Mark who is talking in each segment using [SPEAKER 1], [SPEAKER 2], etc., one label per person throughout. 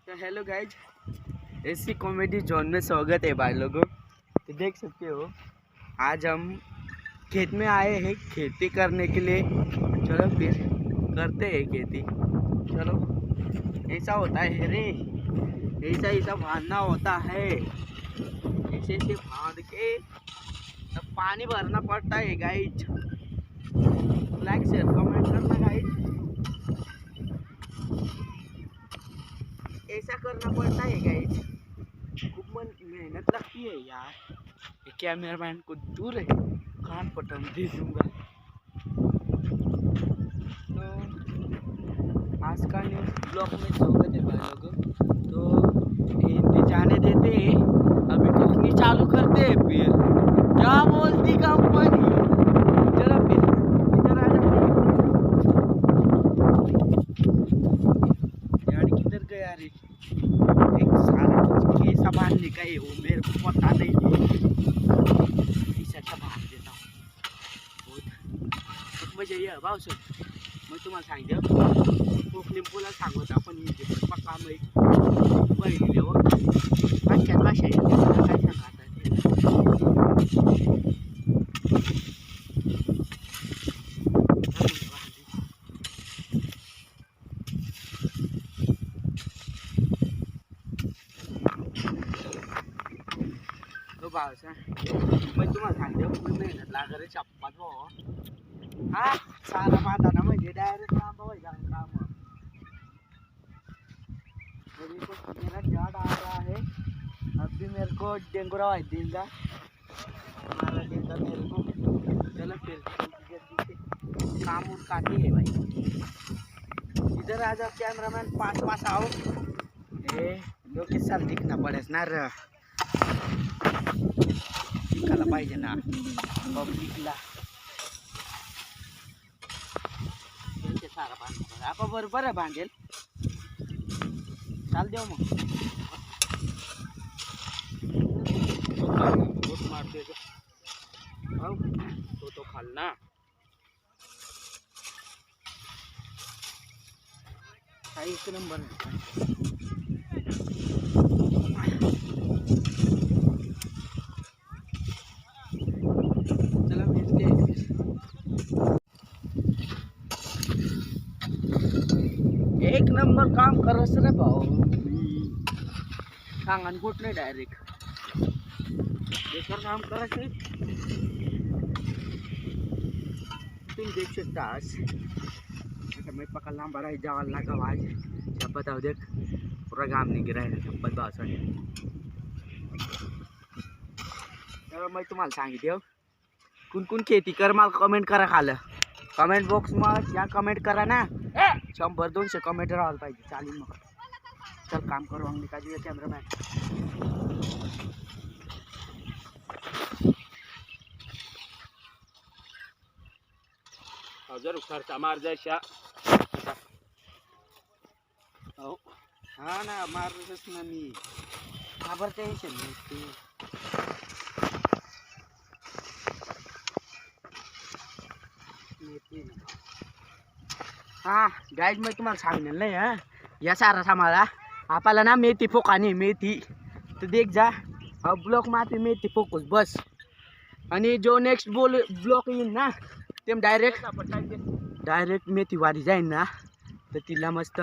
[SPEAKER 1] तो hello guys, ऐसी comedy Joan में स्वागत है भाई लोगों। तो देख सकते हो आज हम खेत में आए हैं खेती करने के लिए। चलो फिर करते हैं खेती। चलो ऐसा होता है रे, ऐसा ऐसा बांधना होता है, ऐसे ऐसे बांध के तब पानी भरना पड़ता है गाइज। लाइक शेयर कमेंट करना गाइज, ऐसा करना पड़ता है गाइज। खूब मेहनत लगती है यार। कैमरामैन को दूर है, कान पटम दे दूंगा। तो आज का न्यूज़ ब्लॉग में स्वागत है भाई लोगों। तो हिंदी जाने देते हैं, अभी कुकिंग चालू करते हैं। फिर क्या बोलती कंपनी, चलो फिर इधर आ जाओ। यार किधर गया रे, एक सारा कैसा बांधने का है वो मेरे को पता नहीं। ऐसा बांध देता हूँ, बहुत मजा येईल भाऊ। मग तुम्हाला सांगितलं कोकणी मुला सांगत आपण हिंदी पक्का मग बहिणीवर भाषा भाषा येते काय सांगा तो भावसा। मग तुम्हाला सांगितलं मेहनत लागले चप्पा भाऊ। हाँ सारा बांधाना म्हणजे डायरेक्ट काम व्हायचा काम। मेरा झाड़ आ रहा है, अभी मेरे को डेंगूरा वाइट देगा हमारा देगा मेरे को। चलो फिर जल्दी से काम काटी है भाई। इधर आ जाओ कैमरामैन, पास पास आओ। लोग के साथ दिखना पड़े ना रे, दिखायला पाहिजे ना पब्लिकला। सारा बांध आपण बरोबर बांधेल, चाल देव मग मारते तो खाल ना। एक नंबर चला भेटते। एक नंबर काम करस रे भाऊ, सांगण कुठ नाही डायरेक्ट बेकार काम करायचं। तुम देख सकता आज मैं पका लांबा रही जावाल लगा आज शपथ आओ देख पूरा काम नहीं गिरा है शपथ भाषण। मैं तुम्हाला सांगितलं कुण कुण खेती कर मला कमेंट करा खालं कमेंट बॉक्स में या कमेंट करा ना। 100-200 कमेंट राहायला पाहिजे चालेल मग। चल काम करू हम निकाल दिया कैमरामैन। जरूर खर्चा मार जायच्या हो। हाँ ना मारच ना मी खबर टेन्शन नाही। हाँ गाइज मैं तुम्हाला सांगेल नाही हा, या सारा सामाला आपल्याला ना मेथी फोकानी मेथी। तो देख जा अब ब्लॉक माती मेथी फोकस बस। आणि जो नेक्स्ट ब्लॉक येईल ना ते डायरेक्ट मेथी वारी जाईल ना, तर तिला मस्त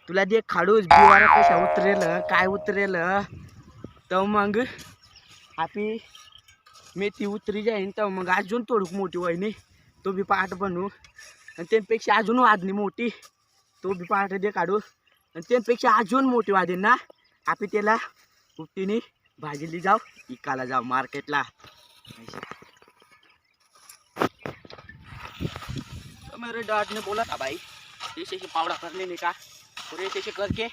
[SPEAKER 1] तुला जे खाडूस बिवारा कशा उतरेल काय उतरेल तर मग आपली मेथी उतरी जाईन तर मग अजून थोडूक मोठी वहिनी तो बी पाठ बनवू। आणि त्यांपेक्षा अजून वादनी मोठी तो बी पाठ दे काढू। आणि त्यांपेक्षा अजून मोठी वादेन ना आपण त्याला उपटीने भाजीली जाऊ इकाला जाऊ मार्केटला। तो मेरे डैड ने बोला था भाई ऐसे ऐसे पावड़ा कर लेने का, और ऐसे ऐसे करके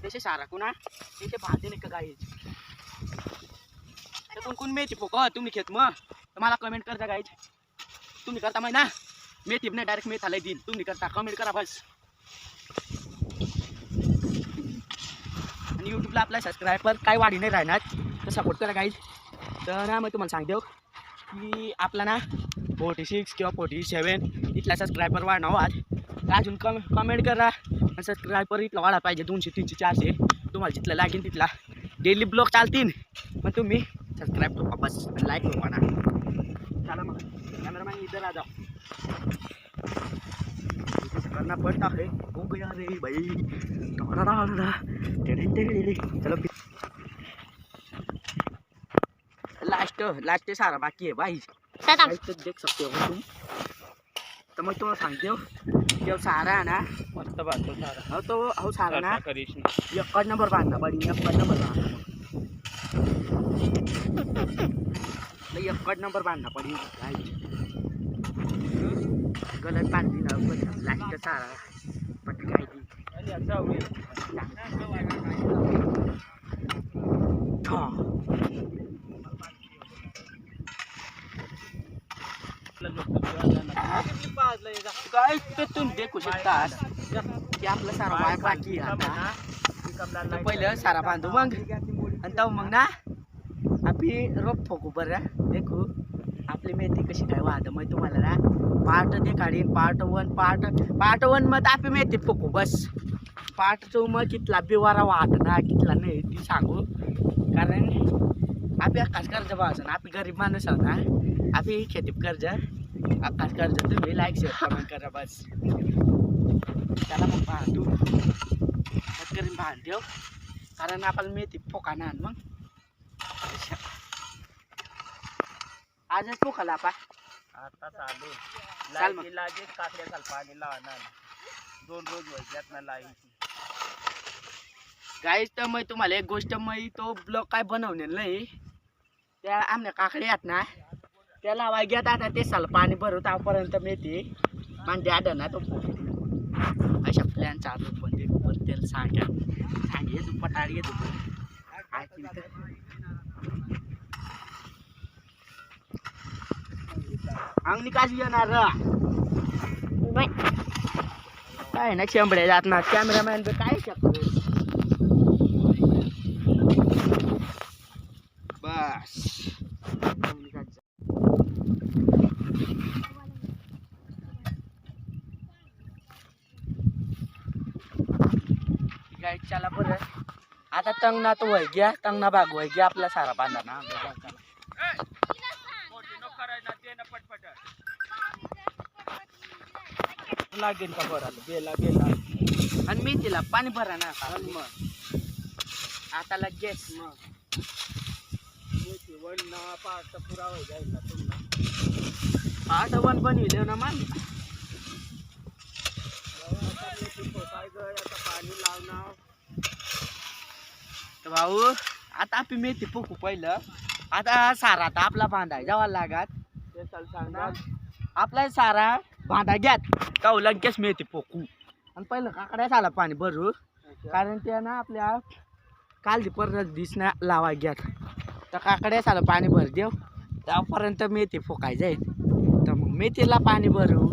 [SPEAKER 1] ऐसे सारा को ना ऐसे भात देने का गाइज। तर कोण मेथी फोका तुम्ही खेत मग तर मला कमेंट करता गाइज। तुम्ही करता मग ना मेथी नाही डायरेक्ट मेथाला देईन, तुम्ही करता कमेंट करा बस। आणि यूट्यूबला आपला सबस्क्रायबर काय वाढी नाही राहणार तर सपोर्ट करा गाइज। तर ना मग तुम्हाला सांगतो की आपला ना 46 किंवा 47 इथला सबस्क्रायबर वाढणार आज। अजून कमेंट करा सबस्क्रायबर इथला वाढा पाहिजे 200 300 400 तुम्हाला जिथला लागेल तिथला डेली ब्लॉग चालतील पण तुम्ही सबस्क्राईब करा बस लाईक करा ना चला मग कॅमेरामॅन इधर आ जाओ करना पड़ता है हो गया रे भाई चलो लास्ट सारा बाकी है भाई तो देख सकते हो तुम तो मैं तुम्हें सांगते हो जो सारा है ना
[SPEAKER 2] मस्त बांधतो सारा
[SPEAKER 1] हो तो हो सारा ना
[SPEAKER 2] करीश
[SPEAKER 1] एक नंबर बांधना बड़ी एक नंबर बांधना एक नंबर बांधना पड़ी गलत बांधली ना लास्ट सारा पटकाई दी काय तर तुम्ही देखू शकता की आपलं सारा वाया बाकी आहे आता पहिलं सारा बांधू मग आणि तो मग ना आपली रोप फोकू बरं देखू आपली मेथी कशी काय वाहत मग तुम्हाला ना पार्ट ते काढीन पार्ट वन मध्ये आपली मेथी फोकू बस पार्ट 2 मग कितला बिवारा वाहत ना कितला नाही ती सांगू कारण आपली आकाश कर्ज भावाचं ना आपली गरीब माणूस आहोत ना आपली खेती कर्ज आकाश कर्ज तुम्ही लाईक शेअर कमेंट करा बस त्याला मग बांधू करून बांधतो कारण आपल्याला मेथी फोका ना मग आजच फोकाला आपा
[SPEAKER 2] आता चालू
[SPEAKER 1] चाल मग.
[SPEAKER 2] लागे काकड्या खाल पाणी लावणार 2 रोज व्हायच्यात ना लाईची
[SPEAKER 1] गाईच तर मग तुम्हाला एक गोष्ट मग तो ब्लॉग काय बनवलेलं नाही त्या आमच्या काकडे आहेत ना त्याला लावाय घेत आता ते साल पाणी भरू त्यापर्यंत मेथी म्हणजे आढळ ना तो अशा प्लॅन चालू पण ते त्याला सांगे तू पटाडी तू अंगणी काशी येणार काय ना शेंबडे जात ना कॅमेरामॅन काय शकतो बस काय चला बरं आता तंगना तो वय घ्या तंगना भाग वय घ्या आपला सारा बांधा ना लागेल का बरं गेला आणि मी तिला पाणी भरा ना मग आता लगेच मग पार्ट पुरा हो जाईल ना तुम्हाला पार्ट 1 बनविले ना मग पाणी लावणार तर भाऊ आता आपली मेथी फुकू पहिलं आता सारा आता आपला बांधाय जावा लागत ते चल सांगणार आपला सारा बांधा घ्यात का लगेच मेथी फोकू आणि पहिलं काकड्या साला पाणी भरू कारण ते ना आपल्या काल परत दिसण्या लावा घ्यात तर काकड्या साला पाणी भर देऊ त्यापर्यंत मेथी फोकाय जाईल तर मग मेथीला पाणी भरू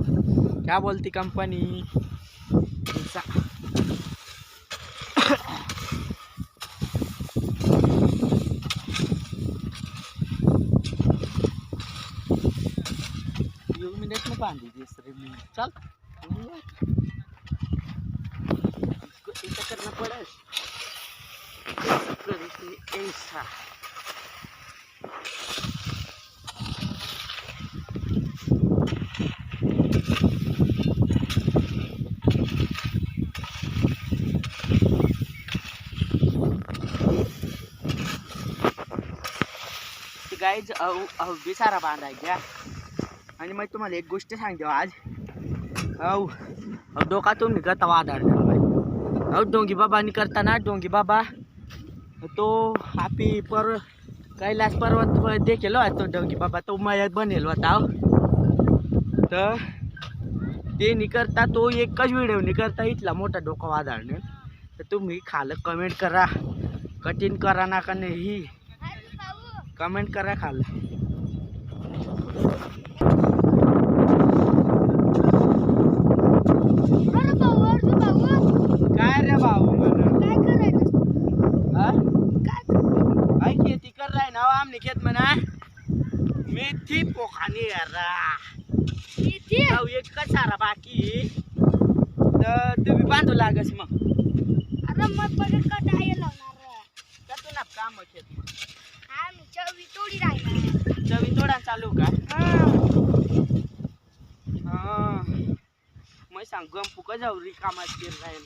[SPEAKER 1] क्या बोलती कंपनी मिनट में बांध दीजिए चल इसको ऐसा करना पड़ा ऐसा गाइज बी सारा बांधाय घ्या आणि मग तुम्हाला एक गोष्ट सांगतो आज डोका तुम्ही करता वादार डोंगी बाबांनी करताना डोंगी बाबा तो आपी पर कैलास पर्वत देखील तो डोंगी बाबा तो मयात बनेल होता तर ते निकरता तो एकच व्हिडिओ निकरता इथला मोठा डोका वादारणे तर तुम्ही खालं कमेंट करा कठीण करा ना का नाही कमेंट करा खालं काय रे भाऊ
[SPEAKER 3] काय करायचं
[SPEAKER 1] काय खेती कर रहा है ना आमने खेत में ना मेथी पोखानी एक का सारा बाकी तर तुम्ही बांधू लागस मग
[SPEAKER 3] अरे मग बघ कटाय लावणार
[SPEAKER 1] जातो ना काम खेत मग
[SPEAKER 3] आम्ही चवी तोडी राहिला
[SPEAKER 1] चवी तोडा चालू का हा मग सांग गंपू का जाऊ रिकामात फिर राहील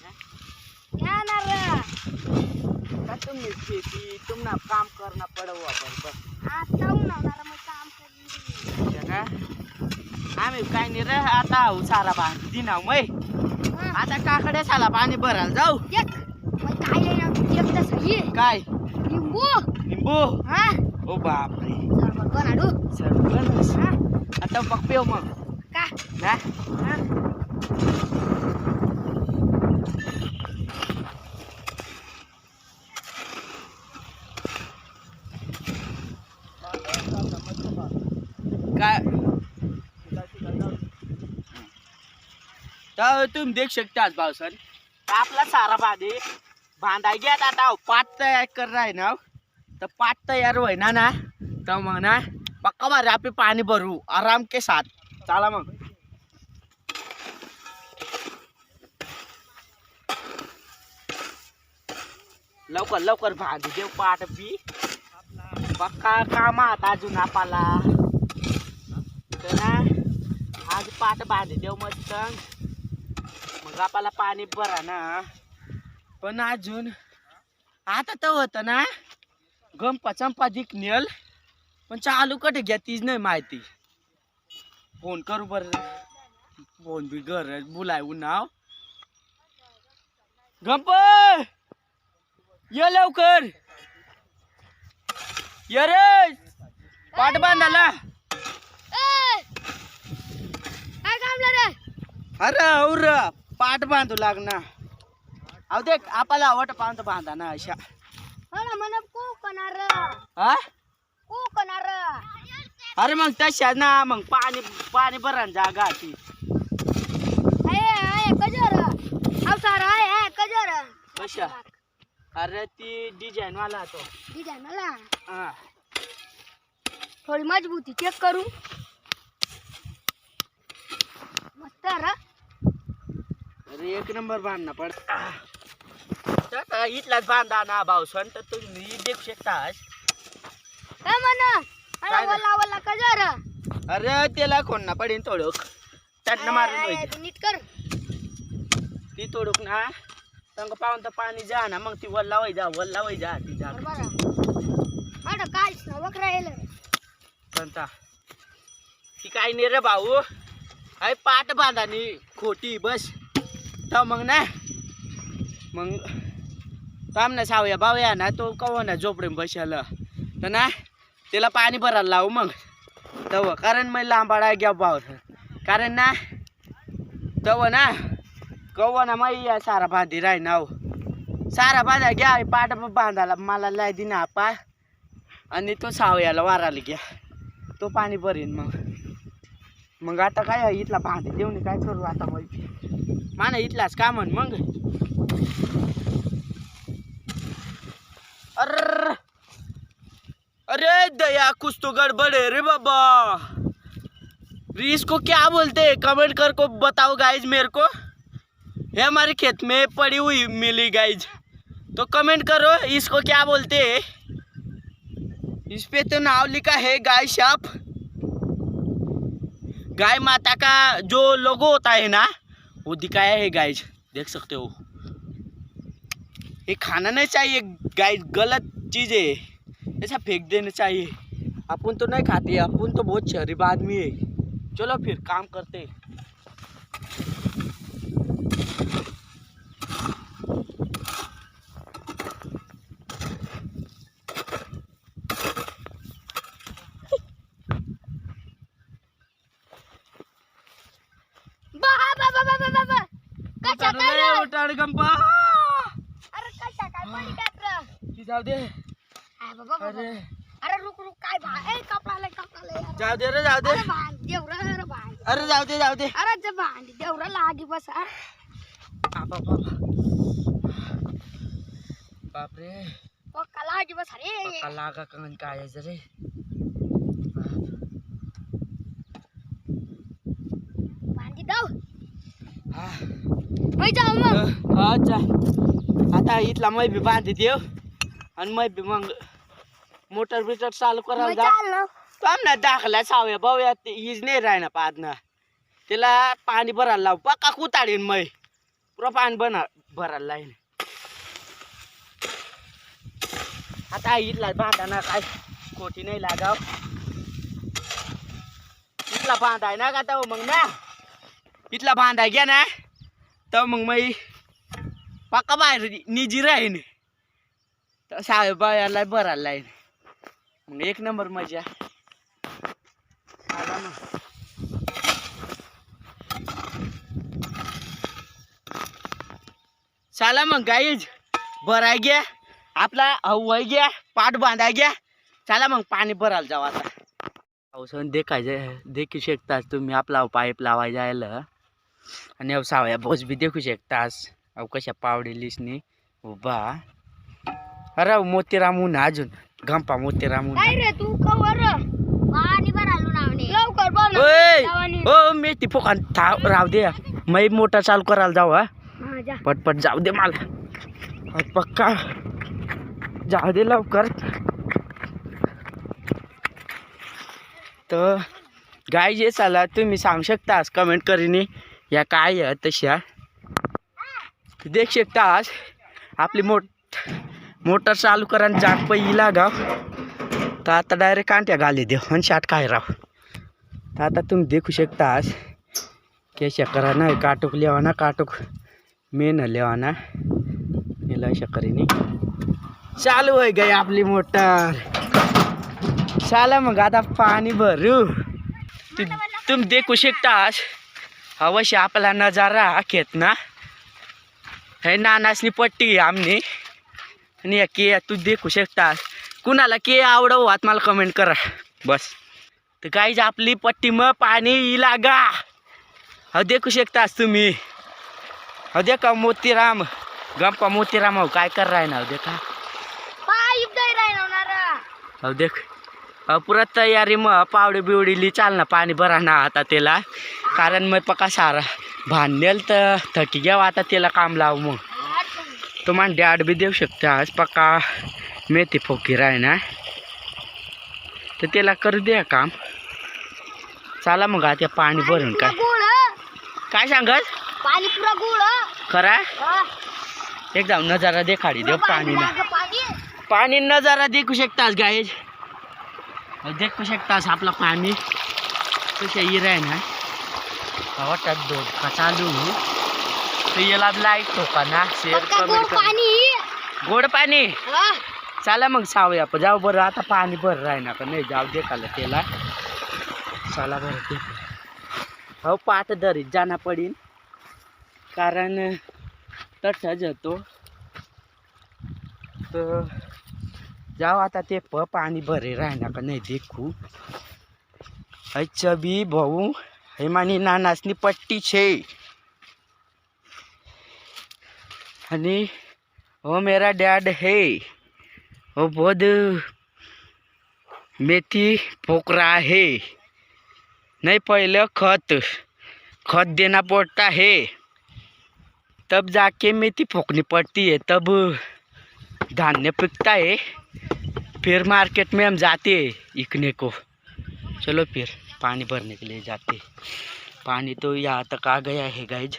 [SPEAKER 3] येणार
[SPEAKER 1] का तुम्ही शेती तुम्हाला काम करणं पडवं आपण बस
[SPEAKER 3] आता उन्हाळा मग काम करून
[SPEAKER 1] का आम्ही काय नाही रे आता सारा पाणी दिना मै आता काकड्या साला पाणी भरायला जाऊ
[SPEAKER 3] एक मग काय लिहिणार एक तसं ये
[SPEAKER 1] काय
[SPEAKER 3] लिंबू
[SPEAKER 1] लिंबू
[SPEAKER 3] हा
[SPEAKER 1] ओ बापरे
[SPEAKER 3] सरबत बनाडू
[SPEAKER 1] सर्वच
[SPEAKER 3] हा
[SPEAKER 1] आता बघ पेव मग
[SPEAKER 3] का
[SPEAKER 1] ना
[SPEAKER 3] हा
[SPEAKER 1] काय तर तुम्ही देख शकता भाऊसन आपला सारा बांधा घ्या आता पाट तयार कर राही ना तर पाट तयार होय ना तर मग ना पक्का मारे आपले पाणी भरू आराम के साथ चला मग लवकर लवकर बांधू देव पाट बी पक्का काम आता अजून आपला तर ना आज पाट बांधू देव मस्त मग आपल्याला पाणी भरा ना पण अजून आता तर होतं ना गंपा चंपा दिक नेल पण चालू कटे घ्या तीच नाही माहिती फोन करू बर फोन बी घर बोलाय नाव गंप ये लवकर ये रे पाट बांधायला
[SPEAKER 3] काय कामला रे
[SPEAKER 1] अरे और पाट बांधू लागना अहो देख आपल्याला आवड पांत बांधा ना अशा
[SPEAKER 3] मला म्हण कोकणार
[SPEAKER 1] हा
[SPEAKER 3] कोकणार
[SPEAKER 1] अरे मग तशा ना मग पाणी पाणी भरण जागा ती
[SPEAKER 3] आहे कजर अवतार आहे कजर
[SPEAKER 1] कशा अरे ती डिझाईन वाला तो
[SPEAKER 3] डिझाईन मला
[SPEAKER 1] हा
[SPEAKER 3] थोडी मजबूती चेक करू मस्त रा
[SPEAKER 1] अरे एक नंबर बांधना पड इथलाच बांधा ना भाऊसन तर तुम्ही देऊ शकतास
[SPEAKER 3] काय म्हण
[SPEAKER 1] काय
[SPEAKER 3] अरे वल्ला वल्ला कजर
[SPEAKER 1] अरे त्याला कोण ना पडीन थोडक त्यातनं मारून होईल
[SPEAKER 3] नीट कर
[SPEAKER 1] ती तोडूक ना तंग पाहून तर पाणी जा ना मग ती वल्ला वय जा ती जा
[SPEAKER 3] बरं अरे काय वक राहिलं
[SPEAKER 1] कोणता ती काय नाही रे भाऊ अरे पाट बांधानी खोटी बस तर मग ना मग थांब ना सावया भाऊया ना तो कवा ना झोपडे बसायला तर ना त्याला पाणी भरायला लावू मग तव कारण मग लांबाडा घ्या भाऊ कारण ना तव ना कवा ना मग या सारा बांधी राही नाव सारा बांधा घ्या पाट बांधायला मला लाई दिन आपा आणि तो सावयाला वारायला घ्या तो पाणी भरीन मग आता काय इथला बांधे देऊन काय करू आता मग माना इथलाच का म्हण मग अरे अरे दया कुछ तो गड़बड़ है रे बाबा इसको क्या बोलते हैं कमेंट कर को बताओ गाइज मेरे को ये हमारे खेत में पड़ी हुई मिली गाइज तो कमेंट करो इसको क्या बोलते हैं इस पे तो नाम लिखा है गाय शाप गाय माता का जो लोगो होता है ना वो दिखाया है गाइज देख सकते हो ये खाना नहीं चाहिए गाइज गलत चीज़ है ऐसा फेंक देना चाहिए अपन तो नहीं खाते अपन तो बहुत शरीफ आदमी है चलो फिर काम करते हैं
[SPEAKER 3] कशा काय
[SPEAKER 1] उठाड गंपा
[SPEAKER 3] अरे कशा काय पडी कात्र
[SPEAKER 1] जाऊ दे
[SPEAKER 3] बाबा
[SPEAKER 1] अरे
[SPEAKER 3] अरे रुक रुक काय भा ए कपडाले
[SPEAKER 1] जाऊ दे रे जाऊ दे
[SPEAKER 3] अरे भांड देवरा अरे भांड
[SPEAKER 1] अरे जाऊ दे
[SPEAKER 3] अरे ते भांड देवरा लागी बस
[SPEAKER 1] बाबा बापरे
[SPEAKER 3] पक्का लागी बस अरे
[SPEAKER 1] पक्का लागा कंगन काय आहे रे
[SPEAKER 3] भांडी दाव
[SPEAKER 1] हा
[SPEAKER 3] होय जाऊ मग
[SPEAKER 1] अच्छा आता इथला मै बी बांधते देव आणि मै बी मग मोटर बिटर चालू करायला जा
[SPEAKER 3] चाल ना
[SPEAKER 1] काम ना दाखला सावया भाऊया हीच नाही राहणार पाहत त्याला पाणी भरायला लाव पक्का कुताडीन मै पुरा पाणी भरायला लाईन आता इथला बांधाना काय खोटी नाही लागाव इथला बांधाय ना का तर मग ना इथला बांधाय घ्या ना तर मग मी पक्का बाहेर निजी राहीन तर साहेबाला भरायला लाईन मग एक नंबर मजा आला मग चला मग गाईज भराय घ्या आपला हवाय घ्या पाठ बांधाय घ्या चला मग पाणी भरायला जाऊ आता पावसानं देखू शकतास तुम्ही आपला पाईप लावाय जायला आणि सावया बोस बी देखू शकतास अहो कशा पावडेलीसनी उभा अरे मोतीरामून अजून गंपा मोतीरामून
[SPEAKER 3] काय रे तू कवर पाणी भरायला नावने लवकर बोल
[SPEAKER 1] ओय ओ मी ती फोकान राव दे मै मोटर चालू करायला जाऊ हा
[SPEAKER 3] हा जा
[SPEAKER 1] पटपट जाऊ दे मला पक्का जाऊ दे लवकर तर गाय जे चाला तुम्ही सांगू शकतास कमेंट करीने या काय आहे तशा देख शकतास आपली मोटर चालू करा जाग पहिला गाव तर आता डायरेक्ट कांट्या घाली देव आणि शाट काय राव तर आता तुम्ही देखू शकतास कशा करा ना काटूक लेवाना काटूक मेन लेवाना याला अशा करीने चालू आहे गाय आपली मोटर चला मग आता पाणी भरू तुम देखू शकतास अवश्य आपला नजारा खेत ना हे नानासनी पट्टी आमनी आणि या के तू देखू शकतास कुणाला के आवडवात मला कमेंट करा बस तर काहीच आपली पट्टी मग पाणी लागा हो देखू शकतास तुम्ही हो देखा मोतीराम गंपा मोतीराम हो काय कर राय ना हो देखा
[SPEAKER 3] पाईप दे राहणार
[SPEAKER 1] हो देख पुरा तयारी मग पावडी बिवडीली चाल ना पाणी भरा ना आता त्याला कारण मग पका सारा भांडेल तर थकी घ्यावं आता त्याला काम लाव मग तुम्हाला डॅड बी देऊ शकता आज पक्का मेथी फोकीर आहे ना तर त्याला करू द्या काम चला मग आता पाणी भरून काय सांगत
[SPEAKER 3] पाणी पुरा गुळ
[SPEAKER 1] खरा एकदम नजारा देखाडी देव पाणी पाणी नजारा देखू शकतास गायज देखू शकतास आपला पाणी कशा इर आहे ना वाटत दोन का चालू तर याला लाईट ठोका ना शेअर कमेंट कर गोड पाणी चला मग सावया जाऊ बरं आता पाणी भर राही ना का नाही जाऊ दे का त्याला चला बरं ते हो पाठ धरीत जाना पडीन कारण तसंच होतो तर जाओ आता ते पाणी भरे राहणार का नाही देखू अच्छा बी भाऊ हे मानी नानासनी पट्टी छे आणि वो मेरा डैड है वो बहुत मेथी फोक रहा है नहीं पहले खत देना पड़ता है तब जाके मेथी फोकनी पड़ती है तब धान्य पिकता है फिर मार्केट में हम जाते हैं इकने को चलो फिर पानी भरने के लिए जाते पानी तो यहाँ तक आ गया है गाइज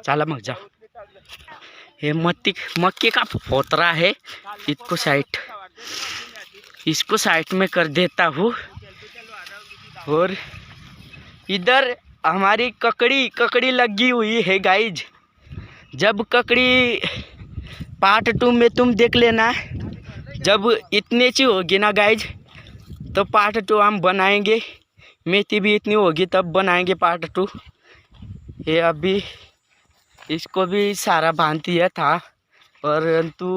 [SPEAKER 1] चला मग जाओ ये मक्के का फोतरा है इसको साइड में कर देता हूँ और इधर हमारी ककड़ी लगी हुई है गाइज जब ककड़ी पार्ट 2 में तुम देख लेना जब इतने ची होगी ना गाइज तो पार्ट 2 हम बनाएंगे मेथी भी इतनी होगी तब बनाएंगे पार्ट 2 ये अभी इसको भी सारा बांध दिया था परंतु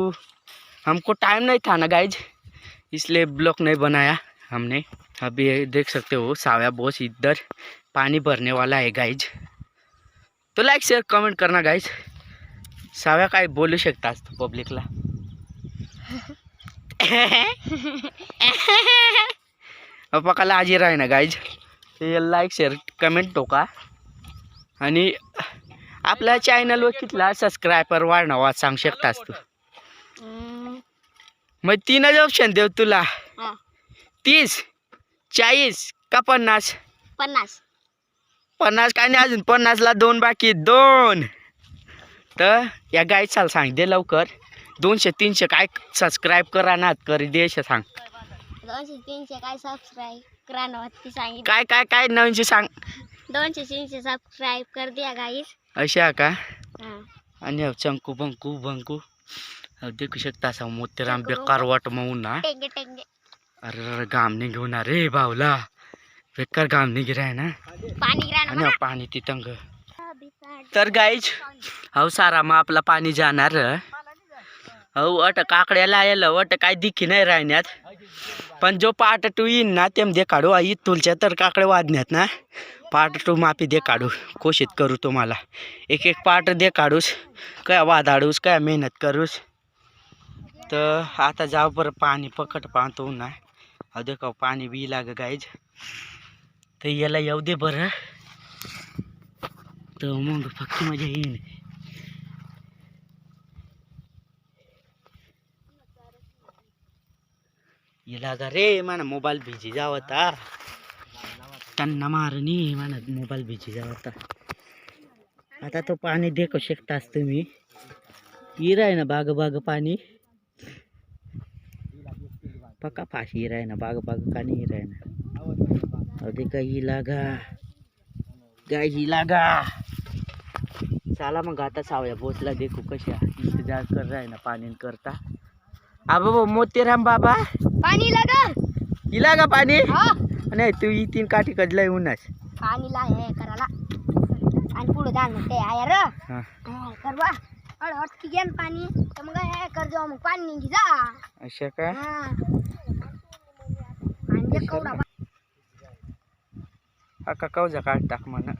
[SPEAKER 1] हमको टाइम नहीं था ना गाइज इसलिए ब्लॉक नहीं बनाया हमने अभी देख सकते हो सावया बॉस इधर पानी भरने वाला है गाइज तो लाइक शेअर कमेंट करना गाइज साव्या काय बोलू शकतास तू पब्लिकला पकाला आजी राही ना गाइज लाईक शेअर कमेंट टोका आणि आपल्या चॅनलवर कितला सबस्क्रायबर वाढणावा सांग शकतास तू मग 3च ऑप्शन देऊ तुला 30 40 का 50 50 काय नाही अजून 50ला 2 बाकी 2 तर या गायचाल सांग दे लवकर 200 300 काय सबस्क्राईब करा ना कर देश सांग
[SPEAKER 3] 200 300 काय सबस्क्राईब करा ना ती सांगितलं
[SPEAKER 1] काय काय काय नवीनशी सांग
[SPEAKER 3] 200 300 सबस्क्राईब कर द्या गाईस
[SPEAKER 1] अशा का आणि अब चंकू बंकू बंकू देखू शकता असा मोतीराम बेकार वाट मग ना
[SPEAKER 3] टेंगे टेंगे
[SPEAKER 1] अरे घाम नाही घेऊन रे भाऊला बेकार घाम नाही गिराय ना
[SPEAKER 3] पाणी गिरा
[SPEAKER 1] आणि पाणी तिथंग तर गाईज हो सारा मग आपला पाणी जाणार हो अट काकड्याला यायला अट काय दिखी नाही राहण्यात पण जो पार्ट 2 येईन ना ते दे काढू आई तुलच्या तर काकडे वाजण्यात ना पार्ट 2 मापी दे काढू कोशिश करू तुम्हाला एक एक पार्ट दे काढूस काय वादाडूस काय मेहनत करूस तर आता जाऊ बरं पाणी पकड पाहतो ना अहो देखा पाणी बी लाग गाईज तर याला येऊ दे बरं तर मग फक्त मजा येईन येला का रे मला मोबाईल बिझी जावता त्यांना मारणी मला मोबाईल बिझी जावता आता तो पाणी देखू शकतास तुम्ही हिराय ना बाग बाग पाणी पक्का फाशी हिराय ना बाग बाग पाणी हिराय ना अरे काही लागा गाई लागा चला मग आता सावया बोसला देखू कशा इंतजार कर रहा है ना पाणी करता अब वो मोतीराम बाबा
[SPEAKER 3] पाणी लगा
[SPEAKER 1] इला का पाणी
[SPEAKER 3] हा
[SPEAKER 1] नाही तू ही 3 काठी कजला येऊनच
[SPEAKER 3] पाणी ला हे करायला आणि पुढे जाण ते आहे र
[SPEAKER 1] हा
[SPEAKER 3] कर बा अरे हटकी गेन पाणी तर मग हे कर जाऊ मग पाणी निघी जा
[SPEAKER 1] अशा का
[SPEAKER 3] हा आणि जे कवडा
[SPEAKER 1] का कवजा काढ टाक म्हणा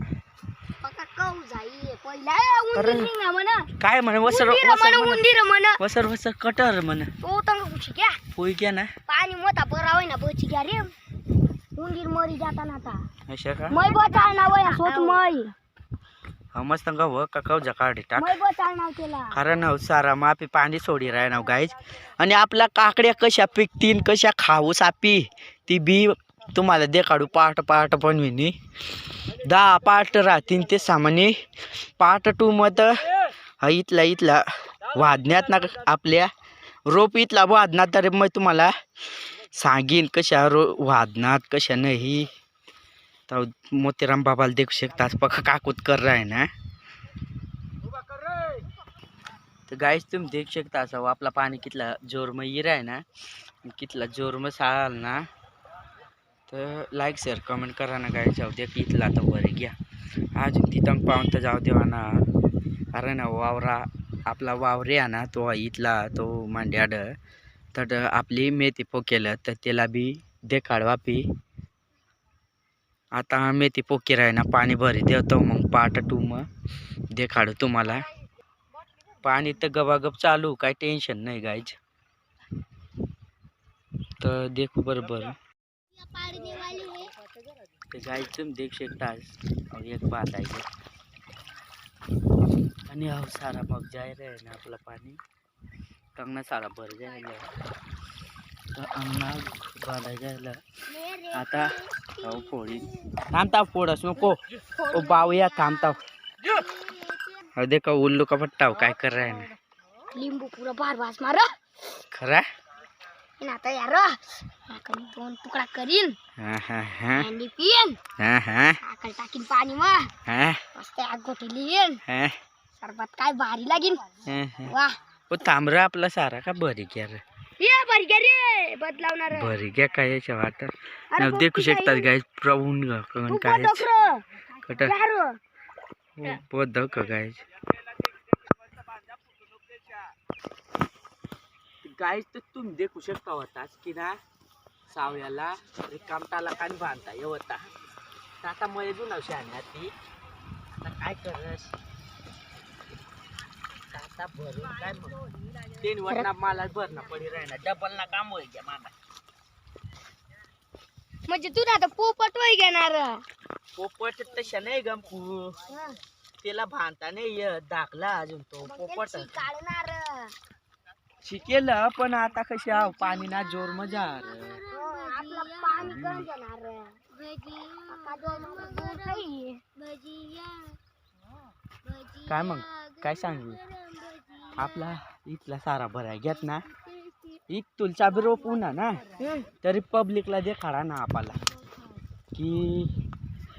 [SPEAKER 3] पक्का कऊ जाई पहिला उंदीर निघा म्हणा
[SPEAKER 1] काय म्हणे वसर
[SPEAKER 3] उंदीर म्हणा
[SPEAKER 1] वसर वसर कटर म्हणे
[SPEAKER 3] तो तंग कुशी घ्या
[SPEAKER 1] पोई घ्या ना
[SPEAKER 3] पाणी मोठा बरा होय ना बची घ्या रे उंदीर मरी जाताना आता
[SPEAKER 1] अशा का
[SPEAKER 3] मै बचाळ ना वया सोच मै
[SPEAKER 1] हा मस्त गव का कवजा काढी टाक
[SPEAKER 3] मै बचाळ ना केला
[SPEAKER 1] कारण सारा मापी पाणी सोडी राह ना गाईज आणि आपल्या काकड्या कशा पिकतीन कशा खाऊ सापी ती बी तुम्हाला देखाडू पार्ट पार्ट बनविनी 10 पार्ट राहतील ते सामान्य पार्ट 2 मध्ये इथला वादण्यात ना आपल्या रोप इथला वादनात तर मग तुम्हाला सांगीन कशा वादनात कशा नाही तर मोतीराम बाबाला देखू शकतात पक्का काकूत कर रहा है ना तर गाईस तुम्ही देख शकता असं आपला पाणी कितला जोर में ये रहा है ना कितला जोर में साल ना तर लाईक शेअर कमेंट करा ना गाईस जाऊ दे इथला तर वर घ्या अजून तिथं पाहून तर जाऊ देवा ना अरे ना वावरा आपला वावरे आहे ना तो इथला तो मांड्याड तर आपली मेथी पोकेलं तर त्याला बी देखाड वापी आता मेथी पोके राही ना पाणी भरी देतो मग पार्ट 2 मग देखाडू तुम्हाला पाणी तर गबागब चालू काय टेन्शन नाही गाईज तर देखू बरोबर तर गाईज तुम्ही देख शकता एक बात आहे आणि अहो सारा मग जाय रे ना आपलं पाणी कंगना सारा भर जायला तर अंगणा बांधाय जायला आता अहो फोडी थांबता फोडस नको ओ बावया थांबता अहो देखा उल्लू का पट्टाव काय कर रहा है ना
[SPEAKER 3] लिंबू पूरा बार बास मारा
[SPEAKER 1] खरा
[SPEAKER 3] ना आता यार आकल 2 तुकडा करीन
[SPEAKER 1] हा हा हा
[SPEAKER 3] आणि पियन
[SPEAKER 1] हा हा
[SPEAKER 3] आकल टाकीन पाणी मा
[SPEAKER 1] हा
[SPEAKER 3] मस्त आग गोटी लिहिन
[SPEAKER 1] हा
[SPEAKER 3] सरबत काय भारी लागीन
[SPEAKER 1] हा
[SPEAKER 3] वाह
[SPEAKER 1] ओ थांब रे आपला सारा का भरी घ्या रे
[SPEAKER 3] ये भारी घ्या रे बदलावणार
[SPEAKER 1] भरी घ्या काय याच्या वाटत
[SPEAKER 3] अरे
[SPEAKER 1] ना देखू शकतात गाईज प्रवून
[SPEAKER 3] तू
[SPEAKER 1] काय
[SPEAKER 3] डोकर
[SPEAKER 1] कट
[SPEAKER 3] यार
[SPEAKER 1] बद्दल का गाईज गाईज तर तुम्ही देखू शकता होताच की ना सावयाला कामटाला कान बांधता येवता आता मध्ये जुना शाने ती आता काय करस आता भरून काय मग 3 वरना मला भरणं पडी राहिना डबल ना काम होईल घ्या मला
[SPEAKER 3] म्हणजे तू आता पोपट वय घेणार
[SPEAKER 1] पोपट तशा नाही गंपू त्याला भांता नाही दाखला अजून तो
[SPEAKER 3] मग
[SPEAKER 1] पोपट
[SPEAKER 3] त्यांची काढणार
[SPEAKER 1] शिकेल पण आता कशी आव पाणी ना जोर मजा
[SPEAKER 3] आपलं पाणी गंज येणार काका दोन काही
[SPEAKER 1] काय मग काय सांगू आपला इथला सारा भराय घेत ना इत तुलचा बी रोप उन्हा ना तरी पब्लिकला देखाडा ना आपला की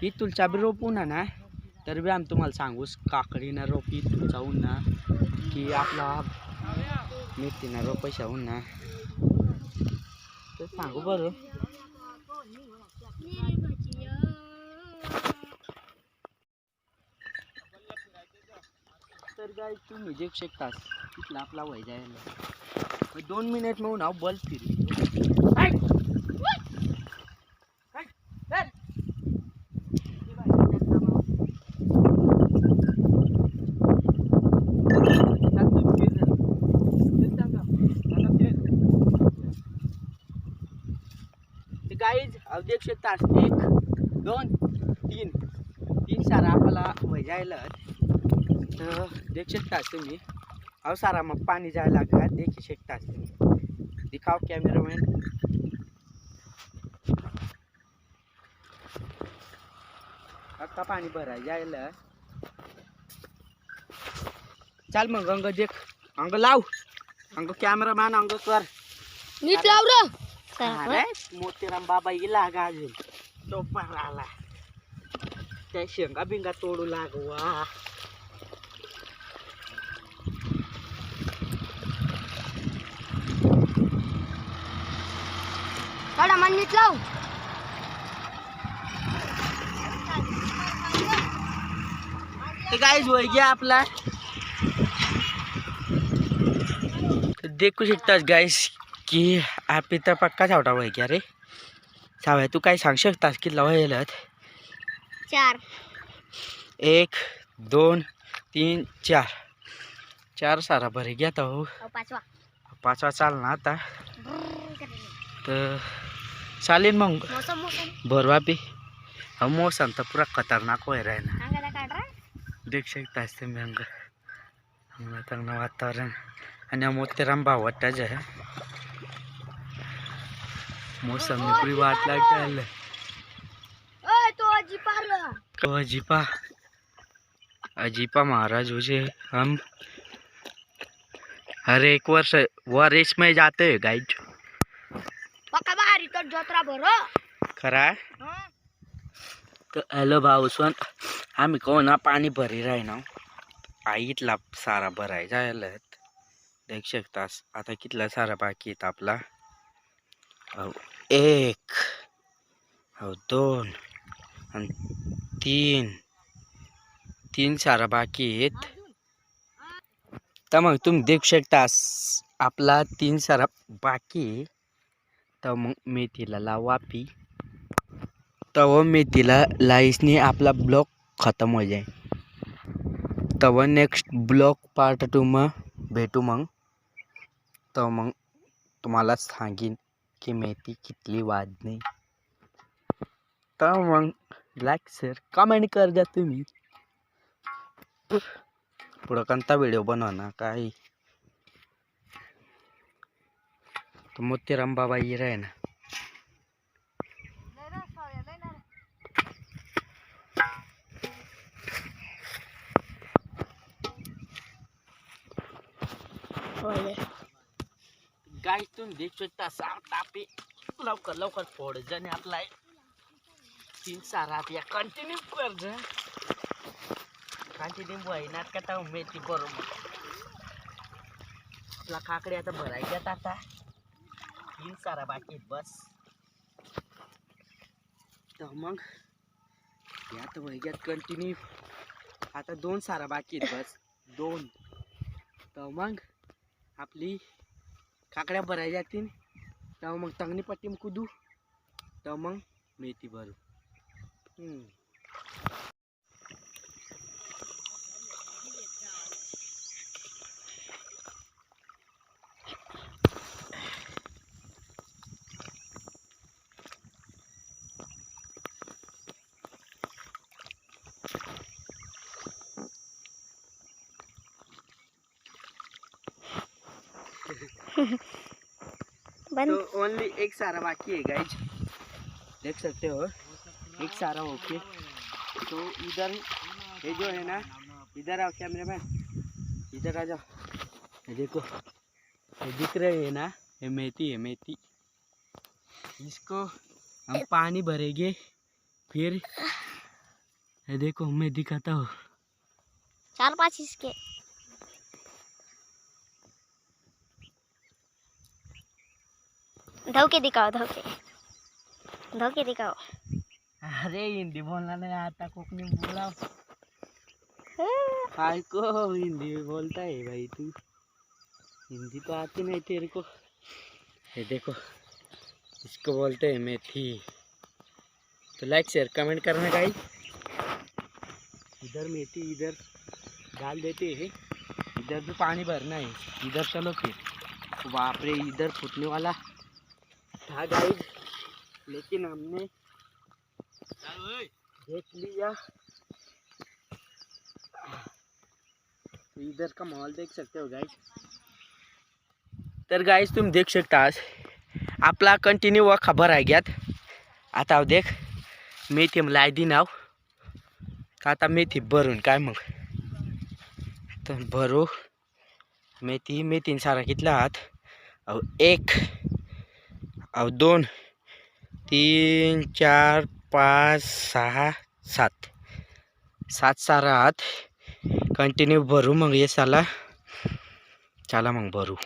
[SPEAKER 1] इत तुलचा बी रोप उन्हा ना तरी बी आम्ही तुम्हाला सांगू काकडीना रोप इत तुलचा उन्हा की आपला मेथीना रोप पैसा उन्हा तर सांगू बरं तर काय तुम्ही जे शकता तिथला आपला वय जायला 2 मिनिट मग नाव बल फिरली गाईज देख शकता 1 2 3 सारा आपला वय जायला तर देख शकता तुम्ही अहो सारा मग पाणी जायला लागला देखू शकता तुम्ही दिखाओ कॅमेरामॅन आता पाणी भराय जायला चाल मग अंग देख अंग लाव अंग कॅमेरामॅन अंग कर
[SPEAKER 3] नीट लाव रे
[SPEAKER 1] अरे मोतीराम बाबा गेला का अजून तो पण आला त्या शेंगा बिंगा तोडू लागवा
[SPEAKER 3] थोडा मन नीट लाव
[SPEAKER 1] ते गाइस वय गया आपला देखू शकतास गाइस की आप इथं पक्का छावटा वय गया रे साव्या तू काय सांग शकतास की लवायला
[SPEAKER 3] 4
[SPEAKER 1] 1 2 3 4 सारा भरे गया तो पाचवा चाल ना आता तर चालेल मग
[SPEAKER 3] मौसम
[SPEAKER 1] भरवा बी हा मौसम तर पूरा खतरनाक हो रहा है ना देख सकता तुम्ही अंग चांगलं वातावरण आणि मोतीराम भाव वाटत आहे मौसम में पूरी वाट लागते तो अजीपा महाराज मुझे हम हर एक वर्ष में जाते हैं गाइड
[SPEAKER 3] पक्का बाहरी तो जत्रा भरो
[SPEAKER 1] खरा तो हॅलो भाऊसन आम्ही कोण ना पाणी भरी राही ना आईतला सारा भराय जायला देख शकतास आता कितला सारा बाकी आहेत आपला 1 2 आणि 3 सारा बाकी आहेत तर मग तुम्ही देख शकतास आपला 3 सारा बाकी तर मग मेथीला लावा पी तव मेथीला लाईसने आपला ब्लॉक खत्म हो जाए तव नेक्स्ट ब्लॉक पार्ट 2 में भेटू मग तर मग तुम्हाला सांगीन की मेथी कितली वाजली तर मग लाईक शेअर कमेंट कर द्या तुम्ही पुढं कोणता व्हिडिओ बनवा ना काही तो मोतीराम बाबा ये रहे ना गाइस तुम्ही देख शकता सारा तापी लवकर लवकर फोड जाणे आपला 3 सारा या कंटिन्यू कर जा कंटिन्यू वहिनात का मेथी बरोबर आपला काकडे आता भरायच्यात आता 3 सारा बाकी बस तर मग यात वैग्यात कंटिन्यू आता 2 सारा बाकी बस 2 तर मग आपली काकड्या भराय जातील तर मग तंगणी पट्टी कुदू तर मग मेथी भरू
[SPEAKER 3] बंद
[SPEAKER 1] तो ओनली एक सारा बाकी है गाइज, देख सकते हो एक सारा होके। तो इधर ये जो है ना, इधर आओ कैमरे मैन, इधर आ जाओ। ये देखो, ये दिख रहे है ना, ये मेथी है, मेथी। इसको हम पानी भरेंगे, फिर ये देखो मैं दिखाता हूँ।
[SPEAKER 3] 4-5 इसके धोके दिखाओ, धोके दिखाओ।
[SPEAKER 1] अरे हिंदी बोलना नहीं आता, कोकणी बोला। काय को हिंदी बोलता है भाई तू, हिंदी तो आती नहीं तेरे को। ये देखो, इसको बोलते हैं मेथी। तो लाइक शेयर कमेंट करना गाइस। इधर मेथी इधर डाल देते हैं, इधर भी पानी भरना है। इधर चलो फिर, बाप रे इधर फूटने वाला था गाइस, लेकिन हमने देख लिया। तो इधर का माहौल देख सकते हो गाइस। तर गाइस तुम देख शकतास, आपला कंटिन्यू व खबर आहे घ्यात। आता देख मेथी लाय दी नाव, आता मेथी भरून काय मग, तर भरू मेथी। मेथीन सारा कितला हात, अहो 1 अहो 2 3 4 5 6 7 सारा हात कंटिन्यू भरू मग ये साला। चला मग भरू।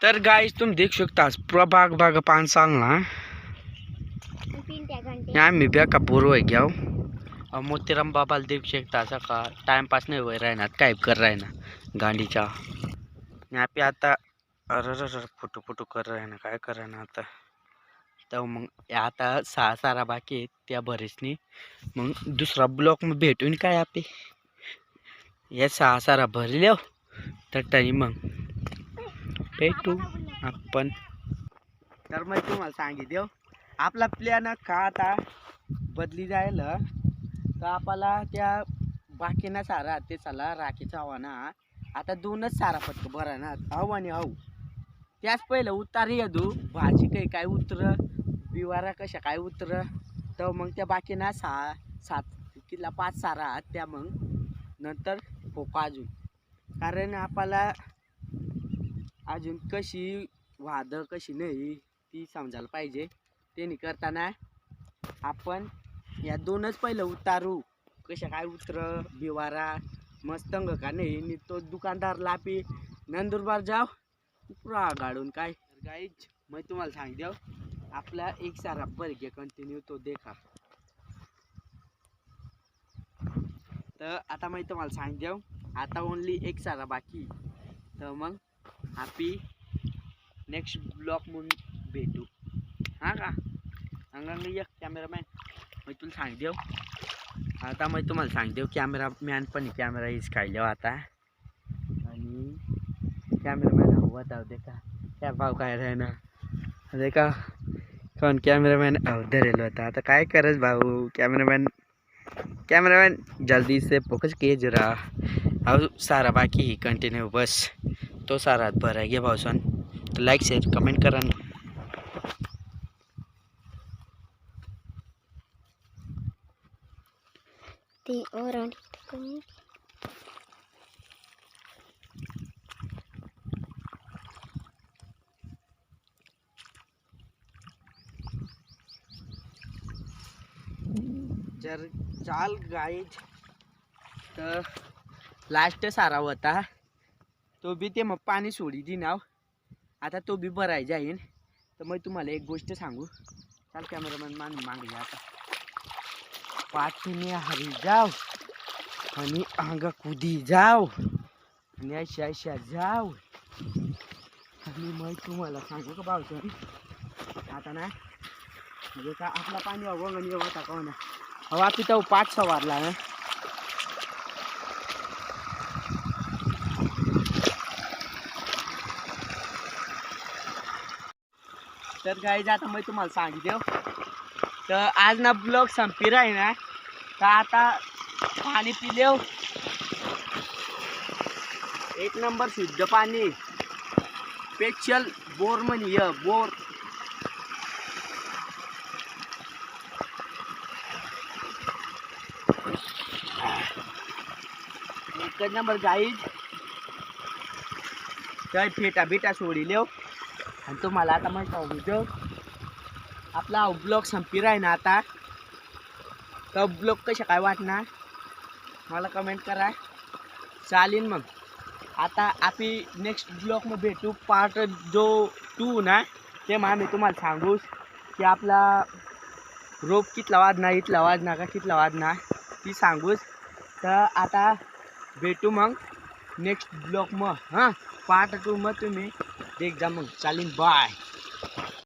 [SPEAKER 1] तर गाइस तुम देख शकता पूरा बाग पान चालना। यहाँ मी ब्या का बोर हो गया और मोतीराम बाबाला देख शकता का टाइम पास नहीं हो रहा है ना, काय कर रहा है ना गांडीचा। यहाँ पे आता अरे फोटो कर रहा है ना, काय कर रहा है ना आता। तर मग आता 6 सारा बाकी आहेत त्या भरेसनी, मग दुसरा ब्लॉक में भेटून काय आपे या 6 सारा भरल्या तर टाइम मग भेटू आपण। तर मग तुम्हाला सांगितलं आपला प्लॅन का आता बदली जायला, तर आपल्याला त्या बाकीना सारा ते चला राखीचा हवा ना, आता 2च सारा फटक बरा ना हवा आणि हाऊ। त्याच पहिलं उतार येदू भाजी काही काय उतर, बिवारा कशा काय उतर, तर मग त्या बाकीना 6 7 किंवा 5 सारा त्या मग नंतर फोका अजून। कारण आपल्याला अजून कशी वाद कशी नाही ती समजायला पाहिजे। ते नाही करताना आपण या 2च पहिलं उतारू, कशा काय उतर बिवारा मस्त का नाही। तो दुकानदार लापी नंदुरबार जाव पुरा गाडून काय। गाईज मैं तुम्हाला सांग देव, आपला एक सारा भर घे कंटिन्यू, तो देखा। तर आता मैं तुम्हाला सांग देव, आता ओनली एक सारा बाकी। तर मग आपी नेक्स्ट ब्लॉक म्हणून भेटू, हा का अंग एक कॅमेरामॅन। मैं तुला सांग देव, आता मैं तुम्हाला सांग देव कॅमेरामॅन पण कॅमेरा इज खायला आता, आणि कॅमेरामॅन हवा था देखा क्या भाव काय राहना देखा कोण कॅमेरामॅन धरेल होता। आता काय करस भाऊ, कॅमेरामॅन जल्दी से फोकस किए जरा। अब सारा बाकी ही कंटिन्यू बस, तो सारा भरा गया भाऊसन। तो लाइक शेयर कमेंट करा ना।
[SPEAKER 3] ती और
[SPEAKER 1] जर चाल गाईज, तर लास्ट सारा होता तो भी ते मग पाणी सोडी दी नाव, आता तो भी भराय जाईन। तर मग तुम्हाला एक गोष्ट सांगू, चाल कॅमेरामॅन मान मागे आता, पाठीने हरी जाव आणि अंगा कुदी जाव आणि अशा जाव। आणि मग तुम्हाला सांगू का भाऊ, आता ना म्हणजे का आपला पाणी अवंगणी होता का ना हवा पिता 5 सवारला ना। तर गाईज आता मैं तुम्हाला सांगितलं, तर आज ना ब्लॉग संपी राही ना, तर आता पाणी पिले एक नंबर शुद्ध पाणी स्पेशल बोर म्हणी बोर. एक नंबर गाईज. तर फेटा बिटा सोडिले आणि तुम्हाला आता मग सांगू आपला ब्लॉग संपी राही ना आता. तर ब्लॉग कशा काय वाटणार मला कमेंट करा. चालेल मग आता आपली नेक्स्ट ब्लॉग मध्ये भेटू. पार्ट जो 2 ना ते मग आम्ही तुम्हाला सांगू की आपला रोप कितला वाजणार इथला वाजणार का कितला वाजणार ती सांगूच. तर आता भेटू मग नेक्स्ट ब्लॉग मग. हां पार्ट 2 मग तुम्ही देख जा मग. चालेल बाय.